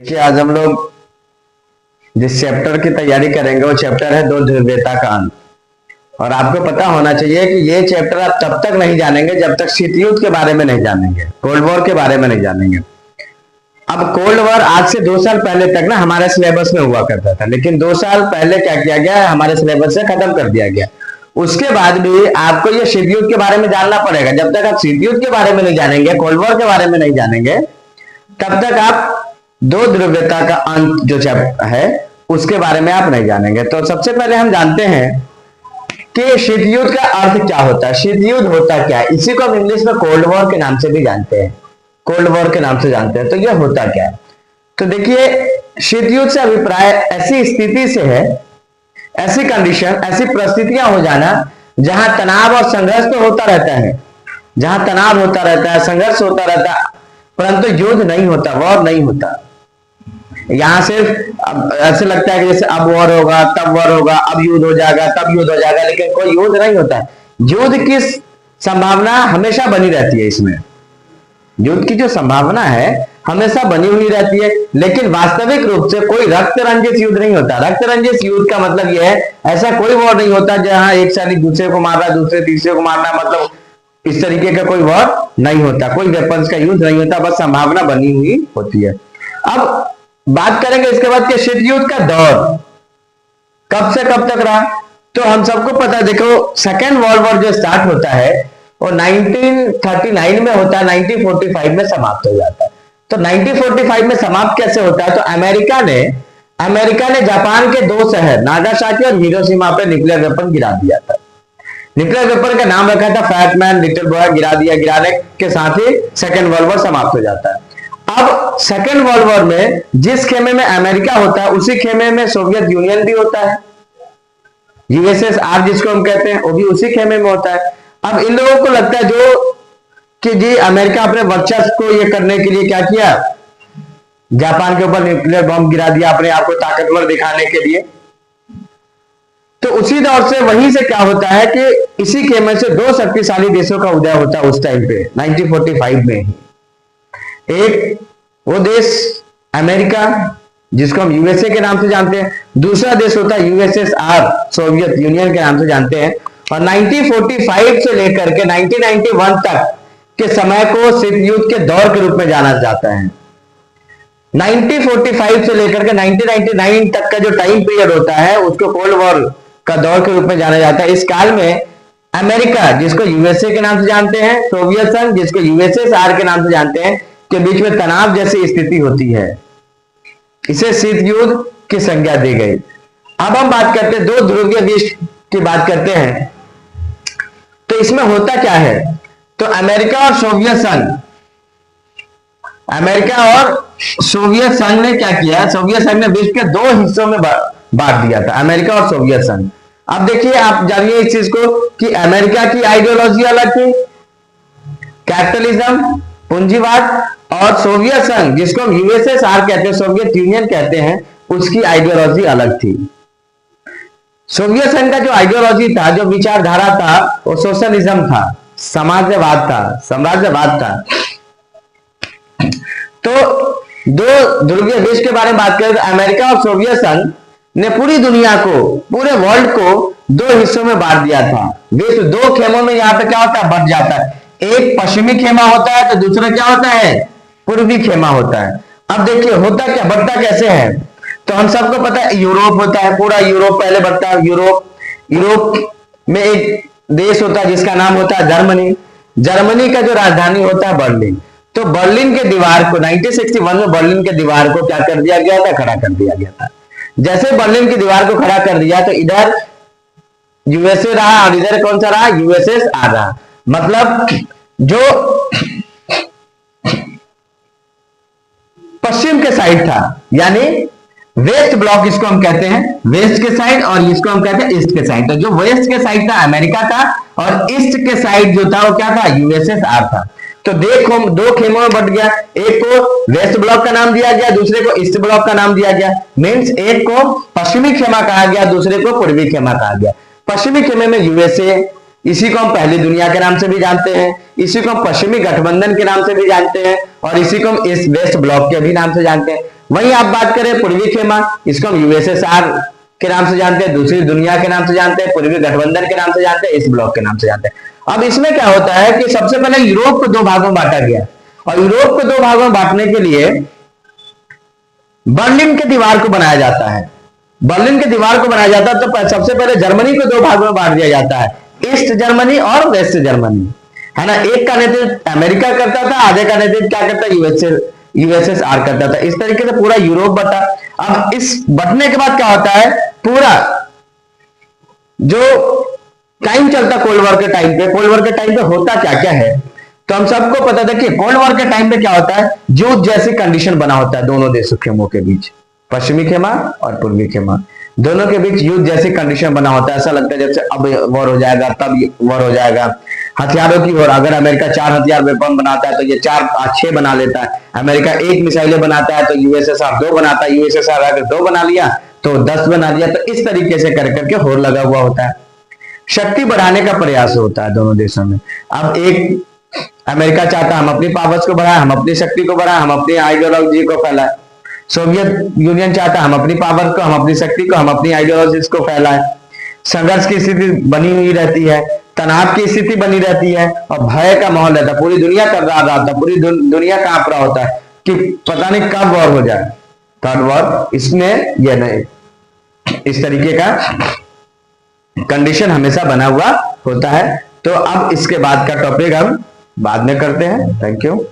देखिए आज हम लोग जिस चैप्टर की तैयारी करेंगे वो चैप्टर है दो ध्रुवीयता का अंत। और आपको पता होना चाहिए कि ये चैप्टर आप तब तक नहीं जानेंगे जब तक शीत युद्ध के बारे में नहीं जानेंगे, कोल्ड वॉर के बारे में नहीं जानेंगे। अब कोल्ड वॉर आज से 2 साल पहले तक ना हमारे सिलेबस में हुआ करता था, लेकिन 2 साल पहले क्या किया गया, हमारे सिलेबस से खत्म कर दिया गया। उसके बाद भी आपको ये शीत युद्ध के बारे में जानना पड़ेगा। जब तक आप शीत युद्ध के बारे में नहीं जानेंगे, कोल्ड वॉर के बारे में नहीं जानेंगे, तब तक आप दो ध्रुवीयता का अंत जो चैप्टर है उसके बारे में आप नहीं जानेंगे। तो सबसे पहले हम जानते हैं कि शीत युद्ध का अर्थ क्या होता है, शीत युद्ध होता क्या है। इसी को हम इंग्लिश में कोल्ड वॉर के नाम से भी जानते हैं, कोल्ड वॉर के नाम से जानते हैं। तो यह होता क्या है, तो देखिए शीत युद्ध से अभिप्राय ऐसी स्थिति से है, ऐसी कंडीशन, ऐसी परिस्थितियां हो जाना जहां तनाव और संघर्ष तो होता रहता है, जहां तनाव होता रहता है, संघर्ष होता रहता है, परंतु युद्ध नहीं होता, वॉर नहीं होता। यहां सिर्फ ऐसे लगता है कि जैसे अब वॉर होगा, तब वॉर होगा, अब युद्ध हो जाएगा, तब युद्ध हो जाएगा, लेकिन कोई युद्ध नहीं होता है। युद्ध की संभावना हमेशा बनी रहती है, इसमें युद्ध की जो संभावना है हमेशा बनी हुई रहती है, लेकिन वास्तविक रूप से कोई रक्त रंजित युद्ध नहीं होता। रक्त रंजित युद्ध का मतलब यह है, ऐसा कोई वॉर नहीं होता जहां एक सैनिक दूसरे को मार रहा है, दूसरे तीसरे को मारना, मतलब इस तरीके का कोई वॉर नहीं होता, कोई वेपन्स का युद्ध नहीं होता, बस संभावना बनी हुई होती है। अब बात करेंगे इसके बाद कि शीत युद्ध का दौर कब से कब तक रहा। तो हम सबको पता है, देखो सेकेंड वर्ल्ड वॉर जो स्टार्ट होता है वो 1939 में होता है, 1945 में समाप्त हो जाता है। तो 1945 में समाप्त कैसे होता है, तो अमेरिका ने जापान के 2 शहर नागासाकी और हिरोशिमा पे न्यूक्लियर वेपन गिरा दिया था। न्यूक्लियर वेपन का नाम रखा था फैट मैन, लिटिल बॉय, गिरा दिया। गिराने के साथ ही सेकेंड वर्ल्ड वॉर समाप्त हो जाता है। अब सेकेंड वर्ल्ड वॉर में जिस खेमे में अमेरिका होता है उसी खेमे में सोवियत यूनियन भी होता है, यूएसएसआर जिसको हम कहते हैं, वो भी उसी खेमे में होता है। अब इन लोगों को लगता है जो कि जी अमेरिका अपने वर्चस्व को ये करने के लिए क्या किया, जापान के ऊपर न्यूक्लियर बम गिरा दिया अपने आप को ताकतवर दिखाने के लिए। तो उसी दौर से वहीं से क्या होता है कि इसी खेमे से 2 शक्तिशाली देशों का उदय होता है उस टाइम पे 1945 में ही। एक वो देश अमेरिका जिसको हम यूएसए के नाम से जानते हैं, दूसरा देश होता है यूएसएसआर, सोवियत यूनियन के नाम से जानते हैं। और 1945 से लेकर के 1991 तक के समय को शीत युद्ध के दौर के रूप में जाना जाता है। 1945 से लेकर के 1999 तक का जो टाइम पीरियड होता है उसको कोल्ड वॉर का दौर के रूप में जाना जाता है। इस काल में अमेरिका जिसको यूएसए के नाम से जानते हैं, सोवियत संघ जिसको यूएसएसआर के नाम से जानते हैं, के बीच में तनाव जैसी स्थिति होती है। इसे शीत युद्ध की संज्ञा दी गई। अब हम बात करते हैं 2 ध्रुवीय विश्व की बात करते हैं। तो इसमें होता क्या है, तो अमेरिका और सोवियत संघ ने क्या किया, सोवियत संघ ने विश्व के 2 हिस्सों में बांट दिया था, अमेरिका और सोवियत संघ। अब देखिए आप जानिए इस चीज को कि अमेरिका की आइडियोलॉजी अलग थी, कैपिटलिज्म, पूंजीवाद, और सोवियत संघ जिसको हम यूएसएसआर कहते हैं, सोवियत यूनियन कहते हैं, उसकी आइडियोलॉजी अलग थी। सोवियत संघ का जो आइडियोलॉजी था, जो विचारधारा था, वो सोशलिज्म था, समाजवाद था, साम्राज्यवाद था। तो 2 ध्रुवीय विश्व के बारे में बात करें तो अमेरिका और सोवियत संघ ने पूरी दुनिया को, पूरे वर्ल्ड को 2 हिस्सों में बांट दिया था। विश्व 2 खेमों में यहाँ पे क्या होता है, बट जाता है। एक पश्चिमी खेमा होता है तो दूसरा क्या होता है, पूर्वी खेमा होता है। अब देखिए होता क्या, बढ़ता कैसे है, तो हम सबको पता है यूरोप होता है, पूरा यूरोप पहले बढ़ता है। यूरोप में एक देश होता है जिसका नाम होता है जर्मनी। जर्मनी का जो राजधानी होता है बर्लिन। तो बर्लिन के दीवार को 1961 में बर्लिन के दीवार को क्या कर दिया गया था, खड़ा कर दिया गया था। जैसे बर्लिन की दीवार को खड़ा कर दिया तो इधर यूएसए रहा और इधर कौन सा रहा, यूएसएसआर रहा। मतलब जो पश्चिम के साइड था, यानी वेस्ट ब्लॉक इसको हम कहते हैं, वेस्ट के साइड, और इसको हम कहते हैं ईस्ट के साइड। तो जो वेस्ट के साइड था अमेरिका था और ईस्ट के साइड जो था वो क्या था, यूएसएसआर था। तो देखो 2 खेमों में बट गया, एक को वेस्ट ब्लॉक का नाम दिया गया, दूसरे को ईस्ट ब्लॉक का नाम दिया गया। मींस एक को पश्चिमी खेमा कहा गया, दूसरे को पूर्वी खेमा कहा गया। पश्चिमी खेमे में यूएसए, इसी को हम पहली दुनिया के नाम से भी जानते हैं, इसी को हम पश्चिमी गठबंधन के नाम से भी जानते हैं, और इसी को हम इस वेस्ट ब्लॉक के भी नाम से जानते हैं। वहीं आप बात करें पूर्वी खेमा, इसको हम यूएसएसआर के नाम से जानते हैं, दूसरी दुनिया के नाम से जानते हैं, पूर्वी गठबंधन के नाम से जानते हैं, इस ब्लॉक के नाम से जानते हैं। अब इसमें क्या होता है कि सबसे पहले यूरोप को दो भागों में बांटा गया, और यूरोप को दो भागों में बांटने के लिए बर्लिन के दीवार को बनाया जाता है। बर्लिन के दीवार को बनाया जाता है तो सबसे पहले जर्मनी को दो भागों में बांट दिया जाता है, ईस्ट जर्मनी और वेस्ट जर्मनी, है ना। एक का नेतृत्व अमेरिका करता था, आधे का नेतृत्व क्या करता है, यूएसएसआर करता था। इस तरीके से पूरा यूरोप बटा। अब इस बटने के बाद क्या होता है, पूरा जो टाइम चलता कोल्ड वॉर के टाइम पे, कोल्ड वॉर के टाइम पे होता क्या क्या है, तो हम सबको पता था कि कोल्ड वॉर के टाइम पे क्या होता है, युद्ध जैसी कंडीशन बना होता है दोनों देशों खेमों के बीच, पश्चिमी खेमा और पूर्वी खेमा, दोनों के बीच युद्ध जैसी कंडीशन बना होता है। ऐसा लगता है जैसे अब वॉर हो जाएगा, तब वॉर हो जाएगा। हथियारों की वॉर, अगर अमेरिका 4 हथियार वेपन बनाता है तो ये 4-6 बना लेता है। अमेरिका 1 मिसाइलें बनाता है तो यूएसएसआर 2 बनाता है, यूएसएसआर अगर 2 बना लिया तो 10 बना दिया। तो इस तरीके से कर करके होर लगा हुआ होता है, शक्ति बढ़ाने का प्रयास होता है दोनों देशों में। अब एक अमेरिका चाहता हम अपनी पावर्स को बढ़ाएं, हम अपनी शक्ति को बढ़ाएं, हम अपनी आइडियोलॉजी को फैलाएं। सोवियत यूनियन चाहता हम अपनी पावर को, हम अपनी शक्ति को, हम अपनी आइडियोलॉजीज को फैलाएं। संघर्ष की स्थिति बनी हुई रहती है, तनाव की स्थिति बनी रहती है और भय का माहौल रहता है। पूरी दुनिया कर रहा था, पूरी दुनिया कांप रहा होता है कि पता नहीं कब वॉर हो जाए, थर्ड वॉर। इसमें यह नहीं, इस तरीके का कंडीशन हमेशा बना हुआ होता है। तो अब इसके बाद का टॉपिक हम बाद में करते हैं। Thank you.